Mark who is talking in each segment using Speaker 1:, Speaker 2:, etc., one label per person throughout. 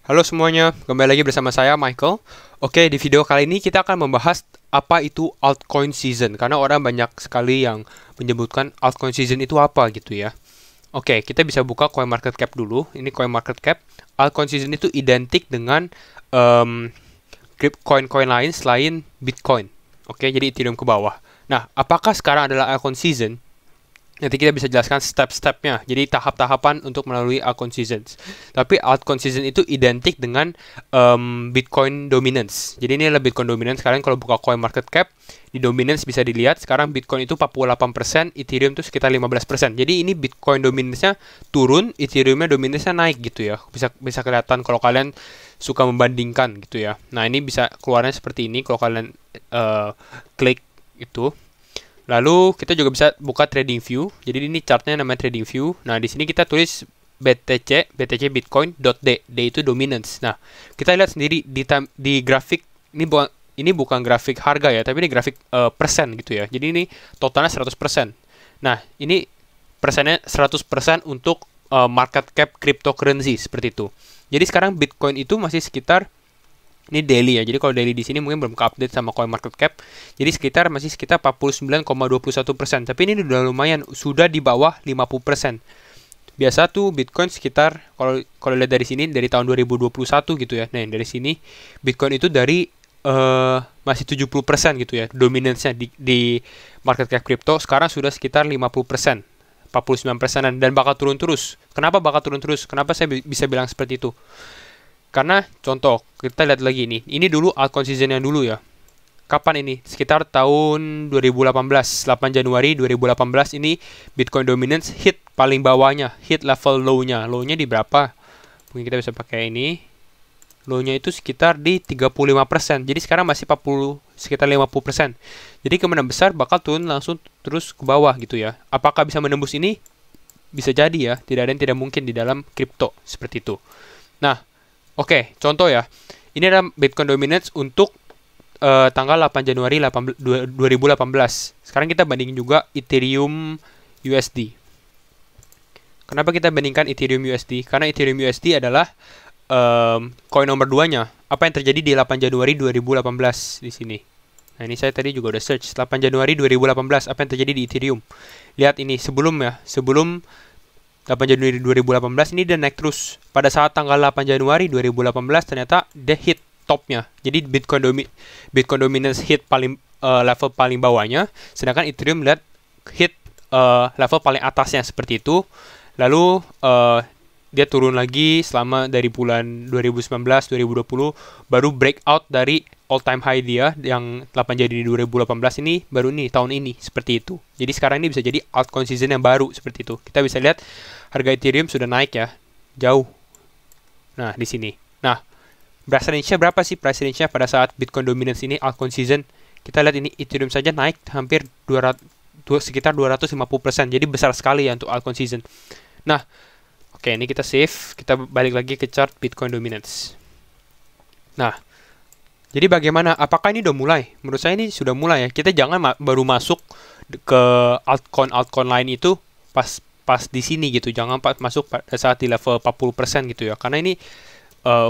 Speaker 1: Halo semuanya, kembali lagi bersama saya Michael. Oke, di video kali ini kita akan membahas apa itu altcoin season, karena orang banyak sekali yang menyebutkan altcoin season itu apa gitu ya. Oke, kita bisa buka CoinMarketCap dulu. Ini CoinMarketCap. Altcoin season itu identik dengan coin-coin lain selain Bitcoin. Oke, jadi Ethereum ke bawah. Nah, apakah sekarang adalah altcoin season? Nanti kita bisa jelaskan step-stepnya. Jadi tahap-tahapan untuk melalui altcoin seasons. Tapi altcoin season itu identik dengan Bitcoin dominance. Jadi ini adalah Bitcoin dominance. Sekarang kalau buka coin market cap, di dominance bisa dilihat sekarang Bitcoin itu 48%, Ethereum itu sekitar 15%. Jadi ini Bitcoin dominance-nya turun, Ethereum-nya dominance-nya naik gitu ya. Bisa kelihatan kalau kalian suka membandingkan gitu ya. Nah, ini bisa keluarnya seperti ini kalau kalian klik itu. Lalu kita juga bisa buka trading view. Jadi ini chartnya namanya trading view. Nah, di sini kita tulis BTC Bitcoin.D. D itu dominance. Nah, kita lihat sendiri di grafik ini bukan grafik harga ya, tapi ini grafik persen gitu ya. Jadi ini totalnya 100%. Nah, ini persennya 100% untuk market cap cryptocurrency seperti itu. Jadi sekarang Bitcoin itu masih sekitar ini daily ya. Jadi kalau daily di sini mungkin belum ke-update sama CoinMarketCap. Jadi masih sekitar 49,21%. Tapi ini udah lumayan, sudah di bawah 50%. Biasa tuh Bitcoin sekitar kalau lihat dari sini dari tahun 2021 gitu ya. Nah, dari sini Bitcoin itu dari masih 70% gitu ya. Dominance-nya di market cap crypto sekarang sudah sekitar 50%. 49%-an dan bakal turun terus. Kenapa bakal turun terus? Kenapa saya bisa bilang seperti itu? Karena contoh, kita lihat lagi ini. Ini dulu altcoin season yang dulu ya. Kapan ini? Sekitar tahun 2018, 8 Januari 2018 ini Bitcoin dominance hit paling bawahnya, hit level low-nya. Low-nya di berapa? Mungkin kita bisa pakai ini. Low-nya itu sekitar di 35%. Jadi sekarang masih sekitar 50%. Jadi kemungkinan besar bakal turun langsung terus ke bawah gitu ya. Apakah bisa menembus ini? Bisa jadi ya. Tidak ada yang tidak mungkin di dalam kripto seperti itu. Nah, oke, contoh ya. Ini adalah Bitcoin dominance untuk tanggal 8 Januari 2018. Sekarang kita bandingin juga Ethereum USD. Kenapa kita bandingkan Ethereum USD? Karena Ethereum USD adalah koin nomor 2-nya. Apa yang terjadi di 8 Januari 2018 di sini? Nah, ini saya tadi juga udah search 8 Januari 2018 apa yang terjadi di Ethereum. Lihat ini sebelum 8 Januari 2018 ini dia naik terus. Pada saat tanggal 8 Januari 2018 ternyata dia hit topnya. Jadi Bitcoin dominance hit level paling bawahnya, sedangkan Ethereum lihat hit level paling atasnya seperti itu. Lalu dia turun lagi selama dari bulan 2019 2020 baru breakout dari all time high dia yang 8 Januari 2018 ini baru nih tahun ini seperti itu. Jadi sekarang ini bisa jadi altcoin season yang baru seperti itu. Kita bisa lihat harga Ethereum sudah naik ya, jauh. Nah, di sini. Nah, price range-nya berapa sih price range-nya pada saat Bitcoin dominance ini altcoin season? Kita lihat ini Ethereum saja naik hampir sekitar 250%. Jadi besar sekali ya untuk altcoin season. Nah, oke, ini kita save. Kita balik lagi ke chart Bitcoin dominance. Nah, jadi bagaimana? Apakah ini udah mulai? Menurut saya ini sudah mulai ya. Kita jangan baru masuk ke altcoin lain itu pas di sini gitu. Jangan masuk pada saat di level 40% gitu ya. Karena ini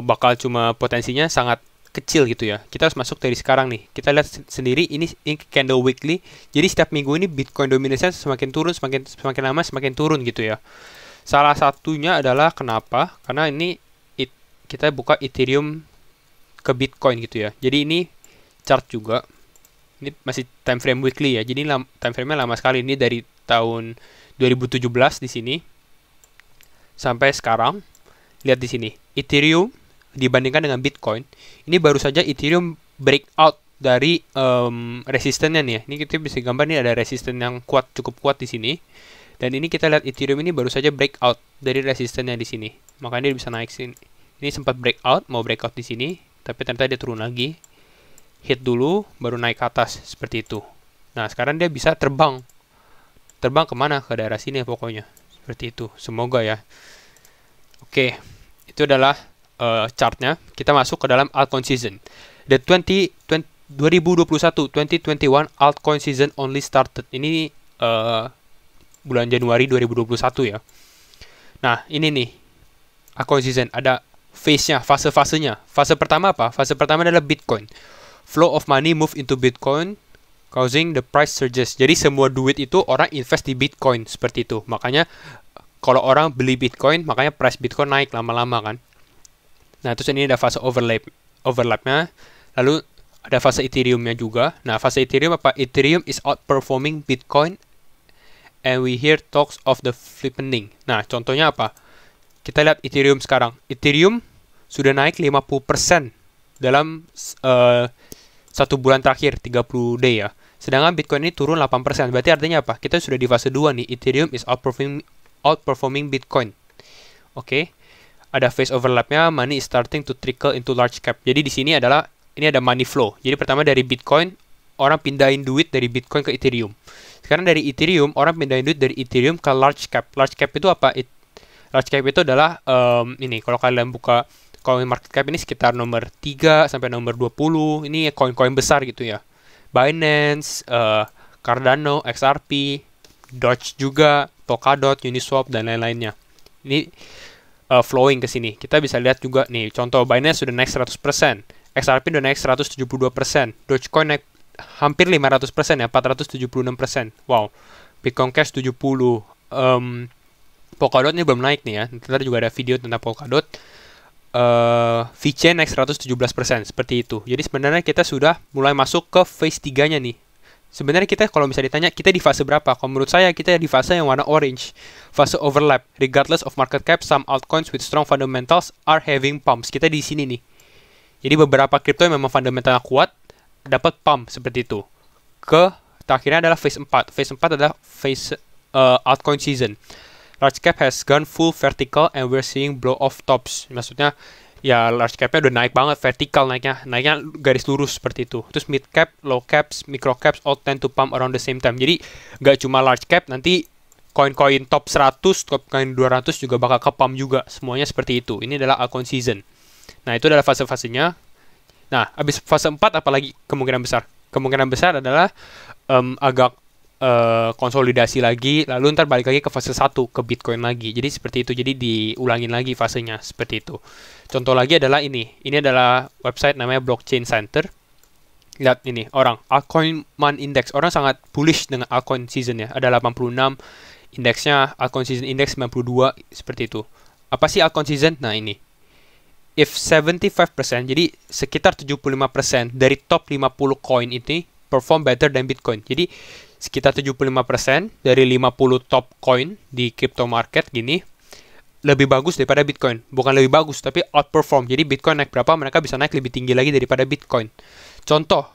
Speaker 1: bakal cuma potensinya sangat kecil gitu ya. Kita harus masuk dari sekarang nih. Kita lihat sendiri ini candle weekly. Jadi setiap minggu ini Bitcoin dominance semakin turun, semakin lama semakin turun gitu ya. Salah satunya adalah kenapa? Karena ini kita buka Ethereum ke Bitcoin gitu ya. Jadi ini chart juga. Ini masih time frame weekly ya. Jadi time frame-nya lama sekali. Ini dari tahun 2017 di sini sampai sekarang. Lihat di sini. Ethereum dibandingkan dengan Bitcoin, ini baru saja Ethereum breakout dari resistennya nih ya. Ini kita bisa gambar nih ada resisten yang cukup kuat di sini. Dan ini kita lihat Ethereum ini baru saja breakout dari resistennya di sini. Makanya dia bisa naik sini. Ini sempat mau breakout di sini, tapi ternyata dia turun lagi. Hit dulu, baru naik ke atas seperti itu. Nah, sekarang dia bisa terbang. Terbang kemana? Ke daerah sini pokoknya. Seperti itu. Semoga ya. Oke, itu adalah chartnya. Kita masuk ke dalam altcoin season. The 2021 altcoin season only started. Ini bulan Januari 2021 ya. Nah, ini nih altcoin season ada phase-nya, fase-fasenya. Fase pertama apa? Fase pertama adalah Bitcoin. Flow of money move into Bitcoin, causing the price surges. Jadi semua duit itu orang invest di Bitcoin, seperti itu. Makanya kalau orang beli Bitcoin, makanya price Bitcoin naik lama-lama kan. Nah, terus ini ada fase overlapnya. Lalu ada fase Ethereum-nya juga. Nah, fase Ethereum apa? Ethereum is outperforming Bitcoin and we hear talks of the flipping. Nah, contohnya apa? Kita lihat Ethereum sekarang. Ethereum sudah naik 50% dalam 1 bulan terakhir, 30 day ya. Sedangkan Bitcoin ini turun 8%. Berarti artinya apa? Kita sudah di fase 2 nih. Ethereum is outperforming Bitcoin. Oke. Ada phase overlapnya, money is starting to trickle into large cap. Jadi di sini adalah, ini ada money flow. Jadi pertama dari Bitcoin, orang pindahin duit dari Bitcoin ke Ethereum. Sekarang dari Ethereum, orang pindahin duit dari Ethereum ke large cap. Large cap itu apa? Large cap itu adalah ini, kalau kalian buka coin market cap ini sekitar nomor 3 sampai nomor 20. Ini koin-koin besar gitu ya. Binance, Cardano, XRP, Doge juga, Polkadot, Uniswap dan lain-lainnya. Ini flowing ke sini. Kita bisa lihat juga nih, contoh Binance sudah naik 100%, XRP sudah naik 172%, Dogecoin naik hampir 500% ya, 476%. Wow. Bitcoin Cash 70. Polkadot ini belum naik nih ya. Nanti juga ada video tentang Polkadot. VeChain naik 117%, seperti itu. Jadi sebenarnya kita sudah mulai masuk ke phase 3-nya nih. Sebenarnya kita kalau bisa ditanya, kita di fase berapa? Kalau menurut saya, kita di fase yang warna orange. Fase overlap. Regardless of market cap, some altcoins with strong fundamentals are having pumps. Kita di sini nih. Jadi beberapa kripto yang memang fundamentalnya kuat, dapat pump seperti itu. Terakhirnya adalah phase 4. Phase 4 adalah phase altcoin season. Large cap has gone full vertical and we're seeing blow off tops. Maksudnya ya large capnya udah naik banget, vertikal naiknya garis lurus seperti itu. Terus mid cap, low caps, micro caps all tend to pump around the same time. Jadi nggak cuma large cap, nanti koin-koin top 100, top koin 200 juga bakal ke pump juga. Semuanya seperti itu. Ini adalah altcoin season. Nah, itu adalah fase-fasenya. Nah, habis fase 4 apalagi kemungkinan besar? Kemungkinan besar adalah agak konsolidasi lagi, lalu ntar balik lagi ke fase 1, ke Bitcoin lagi. Jadi seperti itu, jadi diulangin lagi fasenya, seperti itu. Contoh lagi adalah ini adalah website namanya Blockchain Center. Lihat ini, orang, Altcoin Month Index, orang sangat bullish dengan altcoin season ya, ada 86, indeksnya, altcoin season index 92, seperti itu. Apa sih altcoin season? Nah ini, if 75%, jadi sekitar 75% dari top 50 coin ini perform better than Bitcoin. Jadi sekitar 75% dari 50 top coin di crypto market gini lebih bagus daripada Bitcoin. Bukan lebih bagus, tapi outperform. Jadi Bitcoin naik berapa, mereka bisa naik lebih tinggi lagi daripada Bitcoin. Contoh,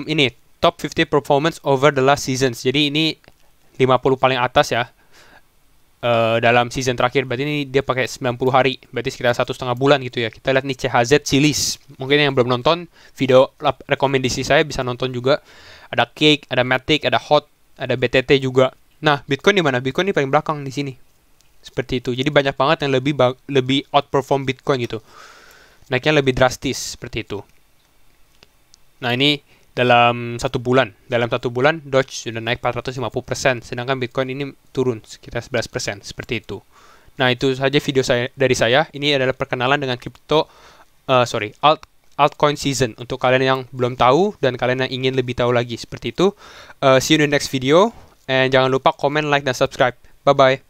Speaker 1: ini top 50 performance over the last seasons. Jadi ini 50 paling atas ya. Dalam season terakhir, berarti ini dia pakai 90 hari, berarti sekitar 1,5 bulan gitu ya. Kita lihat nih CHZ Chilis. Mungkin yang belum nonton video rekomendasi saya bisa nonton juga. Ada Cake, ada Matic, ada Hot, ada BTT juga. Nah, Bitcoin di mana? Bitcoin di paling belakang di sini. Seperti itu. Jadi banyak banget yang lebih outperform Bitcoin gitu. Naiknya lebih drastis seperti itu. Nah, ini dalam 1 bulan. Dalam 1 bulan Doge sudah naik 450%, sedangkan Bitcoin ini turun sekitar 11%, seperti itu. Nah, itu saja video dari saya. Ini adalah perkenalan dengan crypto altcoin season untuk kalian yang belum tahu dan kalian yang ingin lebih tahu lagi, seperti itu. See you in the next video, and jangan lupa comment, like dan subscribe. Bye bye.